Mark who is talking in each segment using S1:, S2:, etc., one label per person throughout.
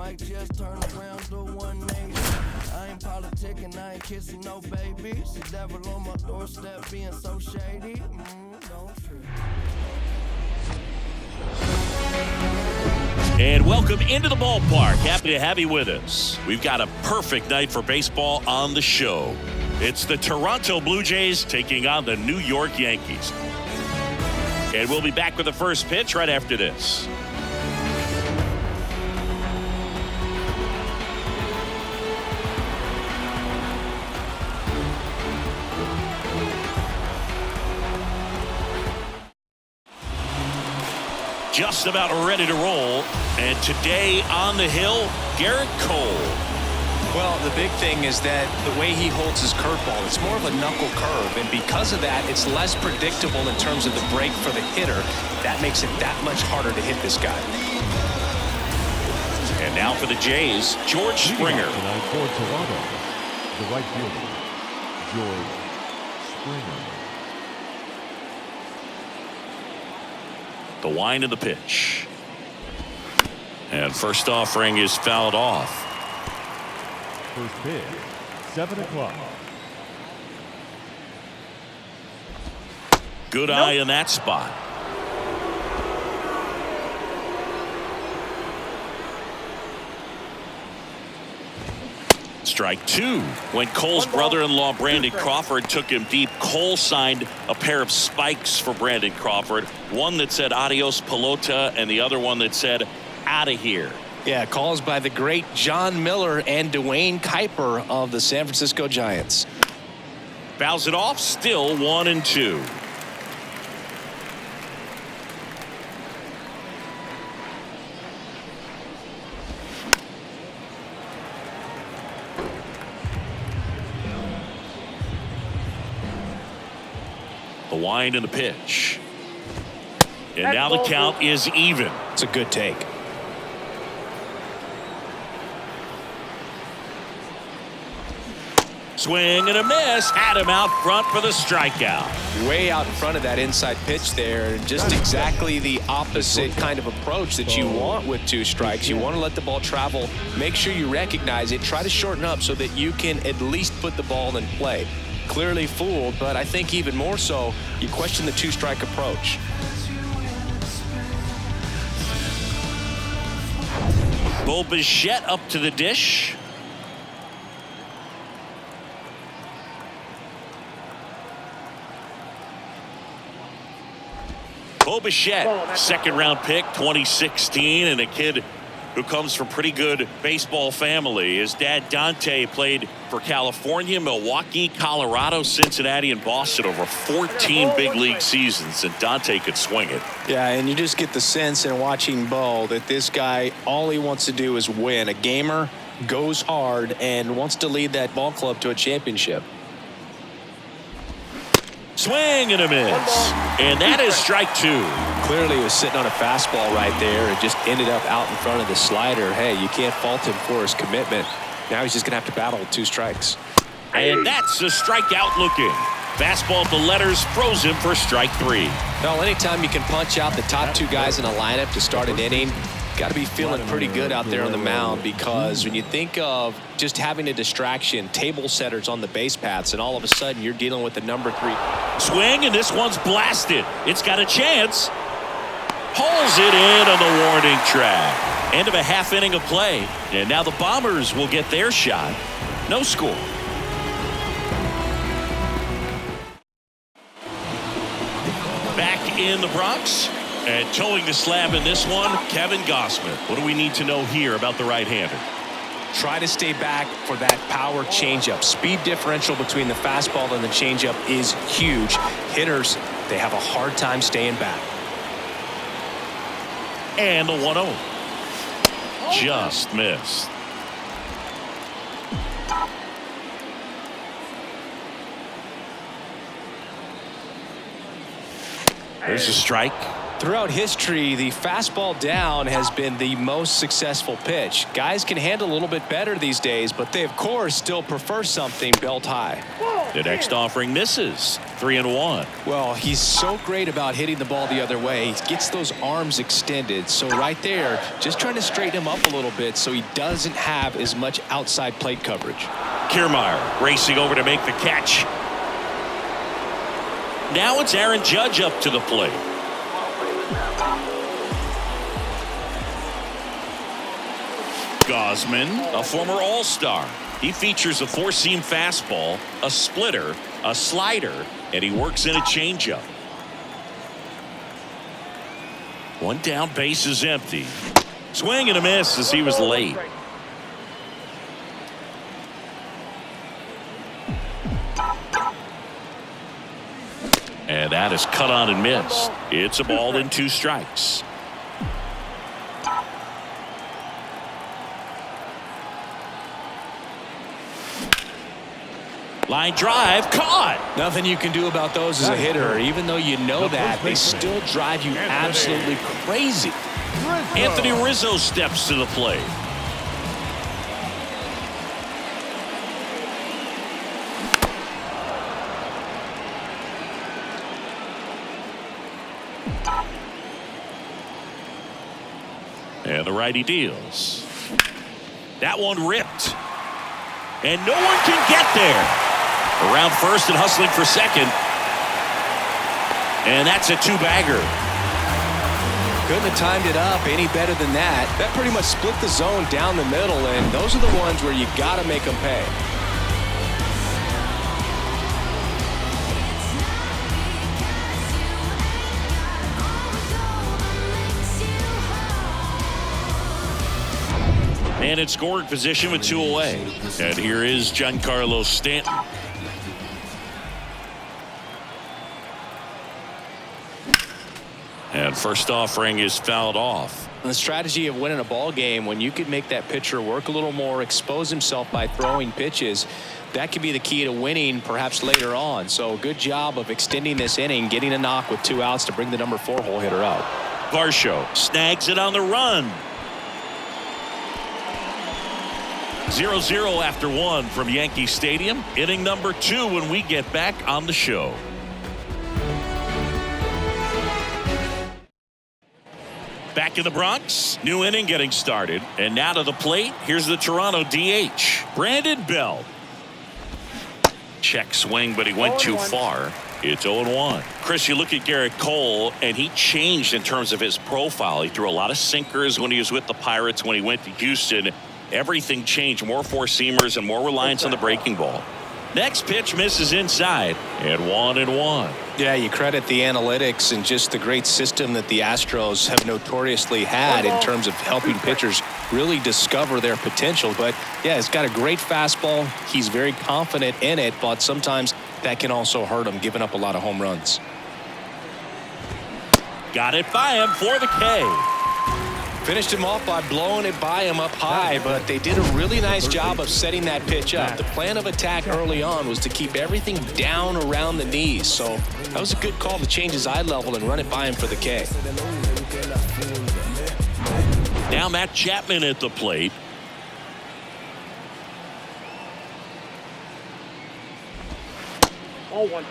S1: might just turn around to 180. I ain't politicking, I ain't kissing no babies. The devil on my doorstep being so shady. Don't trip.
S2: And welcome into the ballpark. Happy to have you with us. We've got a perfect night for baseball on the show. It's the Toronto Blue Jays taking on the New York Yankees. And we'll be back with the first pitch right after this. Just about ready to roll. And today on the hill, Garrett Cole.
S3: Well, the big thing is that the way he holds his curveball, it's more of a knuckle curve. And because of that, it's less predictable in terms of the break for the hitter. That makes it that much harder to hit this guy.
S2: And now for the Jays, George Springer.
S4: Tonight for Toronto, the right fielder, George Springer.
S2: The wind of the pitch. And first offering is fouled off.
S4: First pitch, 7 o'clock.
S2: Good eye in that spot. Strike two. When Cole's brother-in-law Brandon Crawford took him deep, Cole signed a pair of spikes for Brandon Crawford. One that said adios pelota and the other one that said out of here.
S3: Yeah, calls by the great John Miller and Dwayne Kuiper of the San Francisco Giants.
S2: Fouls it off, still 1-2. The wind and the pitch. And now the count is even.
S3: It's a good take.
S2: Swing and a miss. Had him out front for the strikeout.
S3: Way out in front of that inside pitch there. Just exactly the opposite kind of approach that you want with two strikes. You want to let the ball travel. Make sure you recognize it. Try to shorten up so that you can at least put the ball in play. Clearly fooled, but I think even more so, you question the two-strike approach.
S2: Bo Bichette up to the dish. Bo Bichette, second-round pick, 2016, and a kid who comes from pretty good baseball family. His dad, Dante, played for California, Milwaukee, Colorado, Cincinnati, and Boston over 14 big league seasons, and Dante could swing it.
S3: Yeah, and you just get the sense in watching Bo that this guy, all he wants to do is win. A gamer, goes hard, and wants to lead that ball club to a championship.
S2: Swing and a miss. And that is strike two.
S3: Clearly he was sitting on a fastball right there and just ended up out in front of the slider. Hey, you can't fault him for his commitment. Now he's just going to have to battle with two strikes.
S2: And that's a strikeout looking. Fastball at the letters froze him for strike three.
S3: Well, anytime you can punch out the top two guys in a lineup to start an inning, got to be feeling pretty good out there on the mound, because when you think of just having a distraction, table setters on the base paths, and all of a sudden you're dealing with the number 3.
S2: Swing, and this one's blasted. It's got a chance. Pulls it in on the warning track. End of a half inning of play. And now the Bombers will get their shot. No score. Back in the Bronx. And towing the slab in this one, Kevin Gossman. What do we need to know here about the right-hander?
S3: Try to stay back for that power changeup. Speed differential between the fastball and the changeup is huge. Hitters, they have a hard time staying back.
S2: And the 1-0. Just missed. There's a strike.
S3: Throughout history, the fastball down has been the most successful pitch. Guys can handle a little bit better these days, but they, of course, still prefer something belt high.
S2: The next offering misses. 3-1.
S3: Well, he's so great about hitting the ball the other way. He gets those arms extended. So right there, just trying to straighten him up a little bit so he doesn't have as much outside plate coverage.
S2: Kiermaier racing over to make the catch. Now it's Aaron Judge up to the plate. Gausman, a former All-Star. He features a four-seam fastball, a splitter, a slider, and he works in a changeup. One down, base is empty. Swing and a miss as he was late. And that is cut on and missed. It's a ball and 2 strikes. Line drive, caught.
S3: Nothing you can do about those as a hitter. Even though you know that, they still drive you absolutely crazy.
S2: Anthony Rizzo steps to the plate. And the righty deals. That one ripped. And no one can get there. Around first and hustling for second. And that's a 2-bagger.
S3: Couldn't have timed it up any better than that. That pretty much split the zone down the middle, and those are the ones where you got to make them pay.
S2: And in scoring position with 2 away. And here is Giancarlo Stanton. And first offering is fouled off.
S3: The strategy of winning a ball game, when you could make that pitcher work a little more, expose himself by throwing pitches, that could be the key to winning perhaps later on. So good job of extending this inning, getting a knock with 2 outs to bring the number 4 hole hitter out.
S2: Varsho snags it on the run. 0-0 after 1 from Yankee Stadium. Inning number 2 when we get back on the show. Back in the Bronx, new inning getting started. And now to the plate, here's the Toronto DH, Brandon Belt. Check swing, but he went too far. It's 0-1. Chris, you look at Garrett Cole, and he changed in terms of his profile. He threw a lot of sinkers when he was with the Pirates. When he went to Houston, everything changed. More four-seamers and more reliance on the breaking ball. Next pitch misses inside, and 1-1.
S3: Yeah, you credit the analytics and just the great system that the Astros have notoriously had in terms of helping pitchers really discover their potential. But yeah, he's got a great fastball. He's very confident in it, but sometimes that can also hurt him, giving up a lot of home runs.
S2: Got it by him for the K.
S3: Finished him off by blowing it by him up high, but they did a really nice job of setting that pitch up. The plan of attack early on was to keep everything down around the knees, so that was a good call to change his eye level and run it by him for the K.
S2: Now Matt Chapman at the plate.
S5: Oh, 1.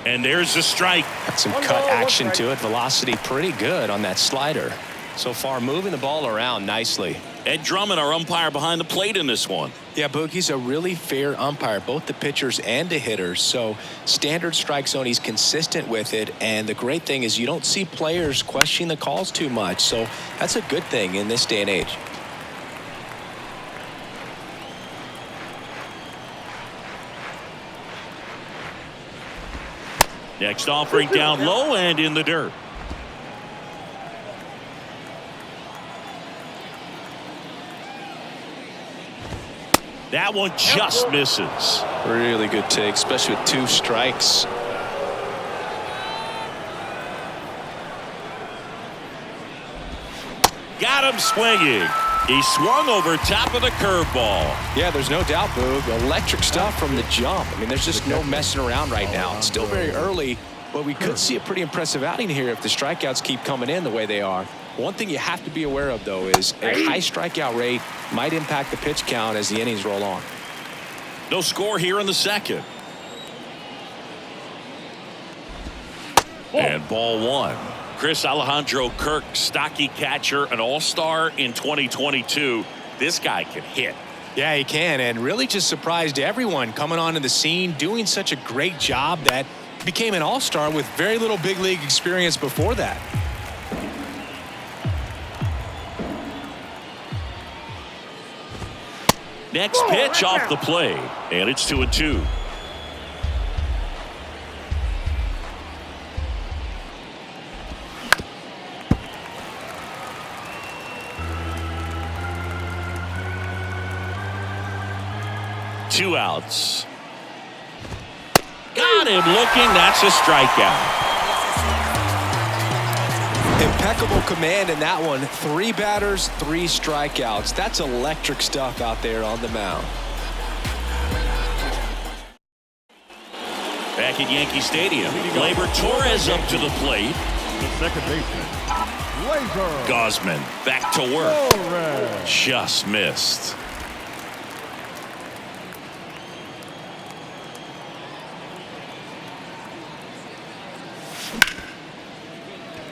S2: And there's the strike.
S3: Got some cut action to it. Velocity pretty good on that slider. So far, moving the ball around nicely.
S2: Ed Drummond, our umpire behind the plate in this one.
S3: Yeah, Boogie's a really fair umpire, both the pitchers and the hitters. So standard strike zone, he's consistent with it. And the great thing is you don't see players questioning the calls too much. So that's a good thing in this day and age.
S2: Next offering down low and in the dirt. That one just misses.
S3: Really good take, especially with 2 strikes.
S2: Got him swinging. He swung over top of the curveball.
S3: Yeah, there's no doubt, Boog. Electric stuff from the jump. I mean, there's just no messing around right now. It's still very early, but we could see a pretty impressive outing here if the strikeouts keep coming in the way they are. One thing you have to be aware of, though, is a high strikeout rate might impact the pitch count as the innings roll on.
S2: No score here in the second. And ball one. Chris Alejandro Kirk, stocky catcher, an all-star in 2022. This guy can hit.
S3: Yeah, he can, and really just surprised everyone coming onto the scene, doing such a great job that became an all-star with very little big league experience before that.
S2: Next pitch off the plate, and it's 2-2. Two outs. Got him looking. That's a strikeout.
S3: Impeccable command in that one. 3 batters, 3 strikeouts. That's electric stuff out there on the mound.
S2: Back at Yankee Stadium, Gleyber Torres up to the plate.
S4: The second baseman, Gleyber
S2: Gausman back to work.
S4: Torres.
S2: Just missed.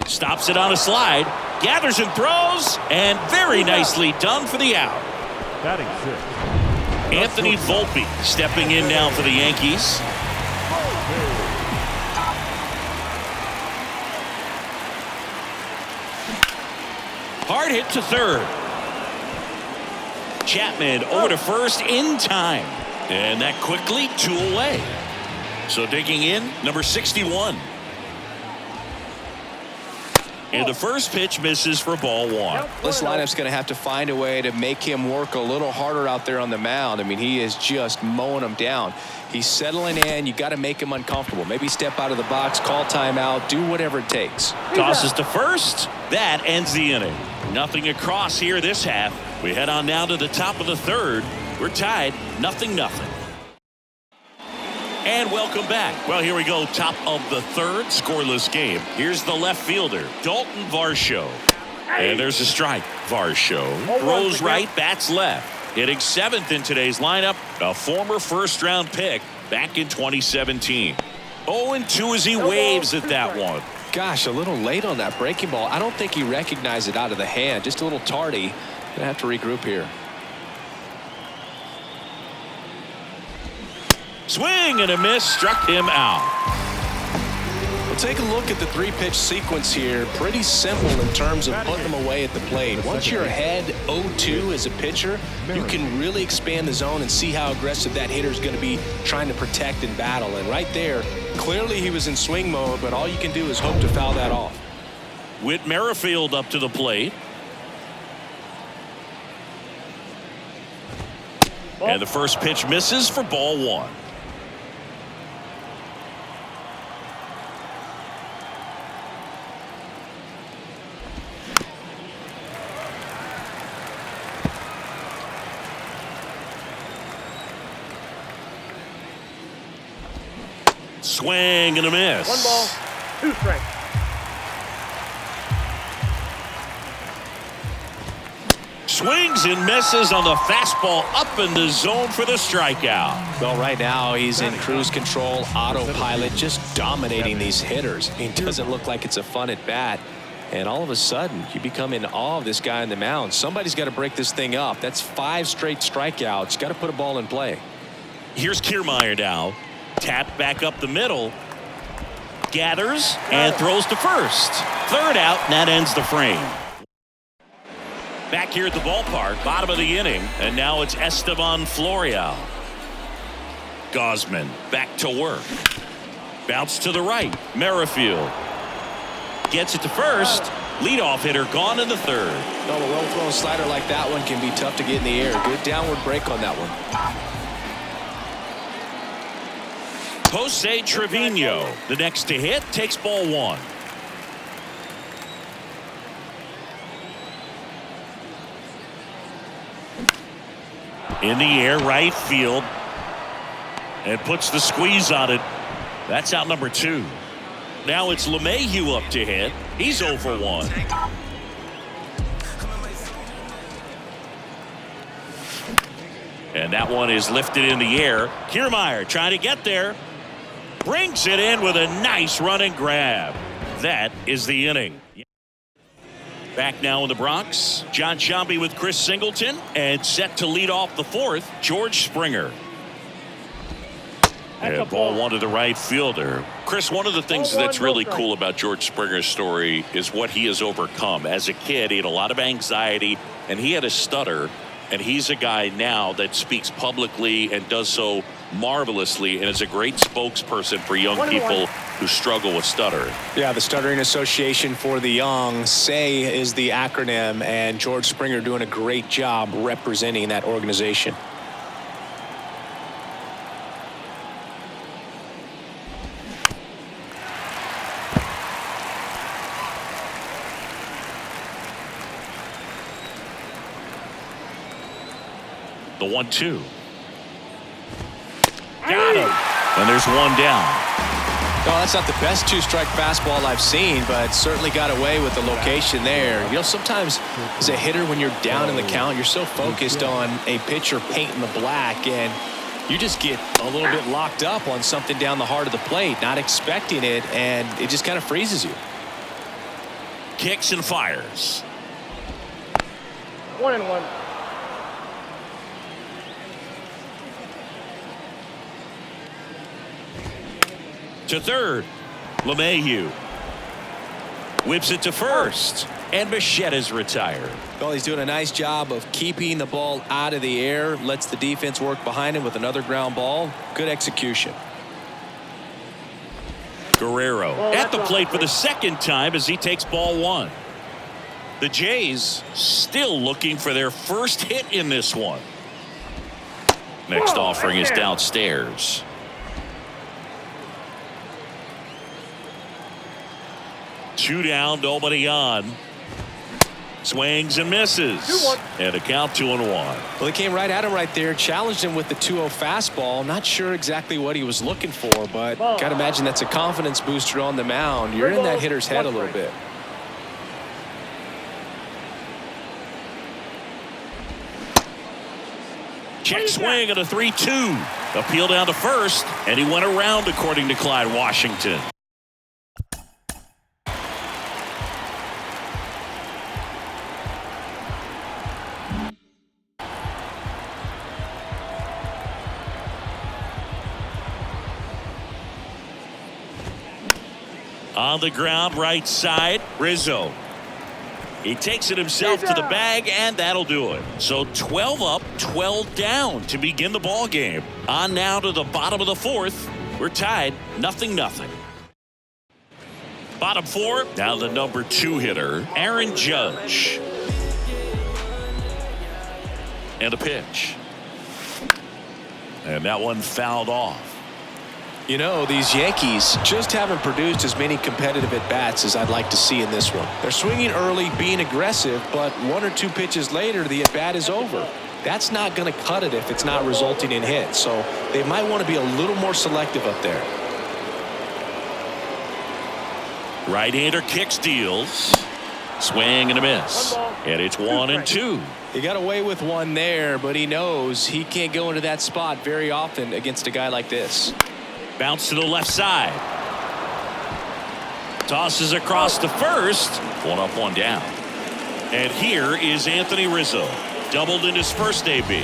S2: Stops it on a slide, gathers and throws, and very nicely done for the out.
S4: Batting 6.
S2: Anthony Volpe stepping in now for the Yankees. Hard hit to third. Chapman over to first in time. And that quickly 2 away. So digging in, number 61. And the first pitch misses for ball one.
S3: This lineup's going to have to find a way to make him work a little harder out there on the mound. I mean, he is just mowing them down. He's settling in. You got to make him uncomfortable. Maybe step out of the box, call timeout, do whatever it takes.
S2: Tosses to first. That ends the inning. Nothing across here this half. We head on now to the top of the third. We're tied 0-0. And welcome back. Well, here we go. Top of the third, scoreless game. Here's the left fielder, Dalton Varsho. And there's a strike. Varsho throws right, bats left. Hitting 7th in today's lineup, a former first-round pick back in 2017. 0-2 as he waves at that one.
S3: Gosh, a little late on that breaking ball. I don't think he recognized it out of the hand. Just a little tardy. Gonna have to regroup here.
S2: Swing and a miss, struck him out.
S3: We'll take a look at the 3-pitch sequence here. Pretty simple in terms of putting them away at the plate. Once you're ahead 0-2 as a pitcher, you can really expand the zone and see how aggressive that hitter is going to be trying to protect and battle. And right there, clearly he was in swing mode, but all you can do is hope to foul that off.
S2: Whit Merrifield up to the plate. And the first pitch misses for ball one. Swing and a miss.
S5: 1 ball, 2 strikes.
S2: Swings and misses on the fastball up in the zone for the strikeout.
S3: Well, right now he's in cruise control, autopilot, just dominating these hitters. It doesn't look like it's a fun at bat. And all of a sudden, you become in awe of this guy on the mound. Somebody's got to break this thing up. That's 5 straight strikeouts. Got to put a ball in play.
S2: Here's Kiermaier now. Tap back up the middle. Gathers and throws to first. Third out, and that ends the frame. Back here at the ballpark, bottom of the inning, and now it's Esteban Florial. Gausman back to work. Bounce to the right. Merrifield gets it to first. Leadoff hitter gone in the third.
S3: Well, a well-thrown slider like that one can be tough to get in the air. Good downward break on that one.
S2: Jose Trevino, the next to hit, takes ball one. In the air, right field, and puts the squeeze on it. That's out number 2. Now it's LeMahieu up to hit. He's 0 for 1. And that one is lifted in the air. Kiermaier trying to get there. Brings it in with a nice running grab. That is the inning. Back now in the Bronx, John Sciambi with Chris Singleton, and set to lead off the fourth, George Springer. And ball one to the right fielder. Chris, one of the things that's really cool about George Springer's story is what he has overcome. As a kid, he had a lot of anxiety, and he had a stutter. And he's a guy now that speaks publicly and does so marvelously and is a great spokesperson for young people who struggle with stutter.
S3: Yeah, the Stuttering Association for the Young, SAY is the acronym, and George Springer doing a great job representing that organization.
S2: The 1-2. Got him. And there's one down.
S3: Oh, that's not the best two-strike fastball I've seen, but certainly got away with the location there. You know, sometimes as a hitter, when you're down in the count, you're so focused on a pitcher painting the black, and you just get a little bit locked up on something down the heart of the plate, not expecting it, and it just kind of freezes you.
S2: Kicks and fires.
S5: 1-1.
S2: To third, LeMahieu whips it to first, and Bichette is retired.
S3: Well, he's doing a nice job of keeping the ball out of the air, lets the defense work behind him with another ground ball. Good execution.
S2: Guerrero at the plate for the second time as he takes ball one. The Jays still looking for their first hit in this one. Next offering is downstairs. Two down, nobody on. Swings and misses.
S5: 2-1.
S2: And a count 2-1.
S3: Well, he came right at him right there, challenged him with the 2-0 fastball. Not sure exactly what he was looking for, but got to imagine that's a confidence booster on the mound. You're in that hitter's head a little bit.
S2: Check swing at a 3-2. Appeal down to first, and he went around, according to Clyde Washington. On the ground, right side, Rizzo. He takes it himself to the bag, and that'll do it. So 12 up, 12 down to begin the ball game. On now to the bottom of the fourth. We're tied, 0-0. Bottom four, now the number 2 hitter, Aaron Judge. And a pitch. And that one fouled off.
S3: You know, these Yankees just haven't produced as many competitive at-bats as I'd like to see in this one. They're swinging early, being aggressive, but 1 or 2 pitches later, the at-bat is over. That's not going to cut it if it's not resulting in hits, so they might want to be a little more selective up there.
S2: Right-hander kicks, deals. Swing and a miss. And it's 1-2.
S3: He got away with one there, but he knows he can't go into that spot very often against a guy like this.
S2: Bounce to the left side. Tosses across to first. 1 up, 1 down. And here is Anthony Rizzo. Doubled in his first AB.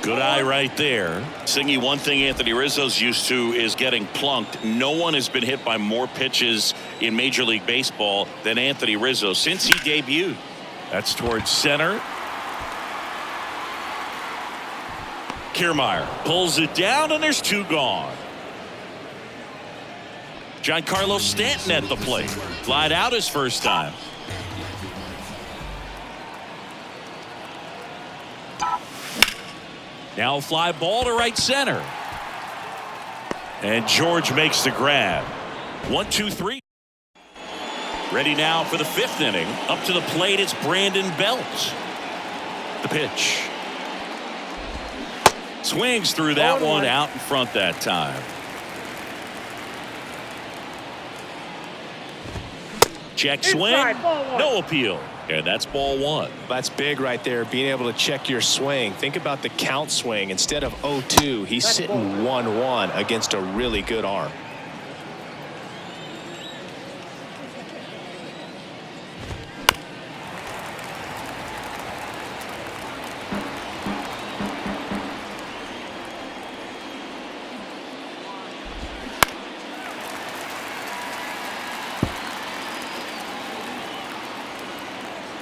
S2: Good eye right there. Singy, one thing Anthony Rizzo's used to is getting plunked. No one has been hit by more pitches in Major League Baseball than Anthony Rizzo since he debuted. That's towards center. Kiermaier pulls it down, and there's 2 gone. Giancarlo Stanton at the plate. Flied out his first time. Now a fly ball to right center. And George makes the grab. 1-2-3. Ready now for the 5th inning. Up to the plate, it's Brandon Belt. The pitch. Swings through that one out in front that time. Check swing. No appeal. And that's ball one.
S3: That's big right there, being able to check your swing. Think about the count swing. Instead of 0-2, he's sitting 1-1 against a really good arm.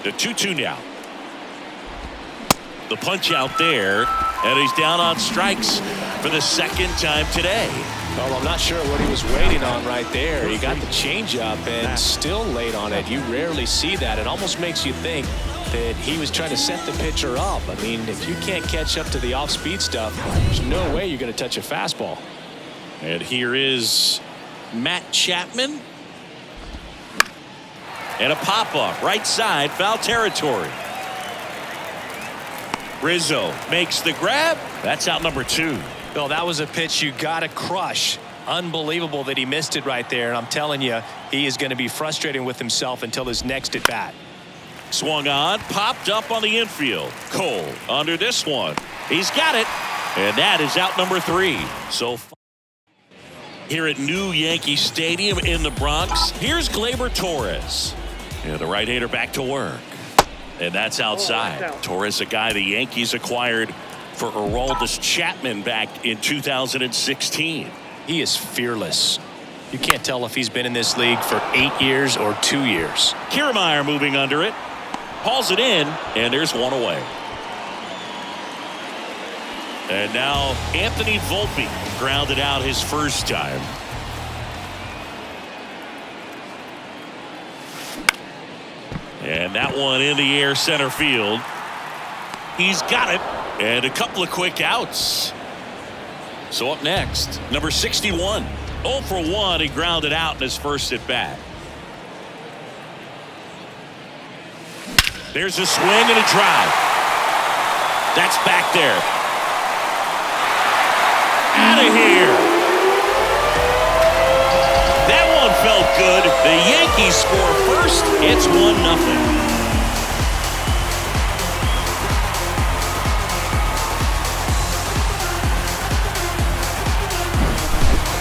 S2: The 2-2 now. The punch out there, and he's down on strikes for the second time today.
S3: Well, I'm not sure what he was waiting on right there. He got the changeup and still late on it. You rarely see that. It almost makes you think that he was trying to set the pitcher up. I mean, if you can't catch up to the off-speed stuff, there's no way you're going to touch a fastball.
S2: And here is Matt Chapman. And a pop-up, right side, foul territory. Rizzo makes the grab. That's out number 2.
S3: Well, that was a pitch you got to crush. Unbelievable that he missed it right there. And I'm telling you, he is going to be frustrating with himself until his next at bat.
S2: Swung on, popped up on the infield. Cole under this one. He's got it. And that is out number 3. So here at New Yankee Stadium in the Bronx, here's Gleyber Torres. Yeah, the right-hander back to work. And that's outside. Torres, a guy the Yankees acquired for Aroldis Chapman back in 2016.
S3: He is fearless. You can't tell if he's been in this league for 8 years or 2 years.
S2: Kiermaier moving under it. Hauls it in, and there's one away. And now Anthony Volpe grounded out his first time. And that one in the air center field. He's got it. And a couple of quick outs. So up next, number 61. 0 for 1. He grounded out in his first at bat. There's a swing and a drive. That's back there. Out of here. That one felt good. The Yankees score first. It's 1-0.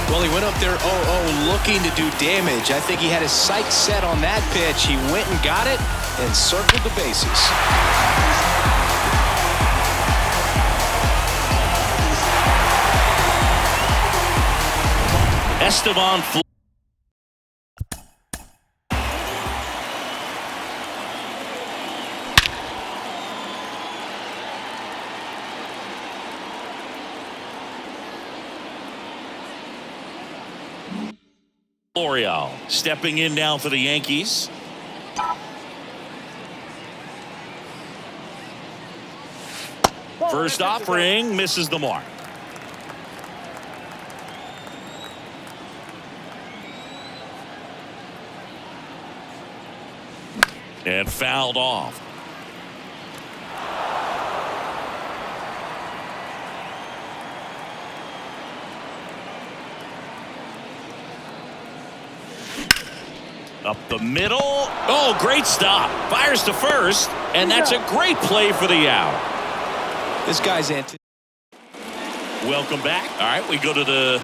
S3: Well, he went up there 0-0 looking to do damage. I think he had his sights set on that pitch. He went and got it and circled the bases.
S2: Esteban Florial stepping in now for the Yankees. First offering misses the mark. And fouled off. Up the middle. Oh, great stop. Fires to first, and that's a great play for the out.
S3: This guy's anti.
S2: Welcome back. All right, we go to the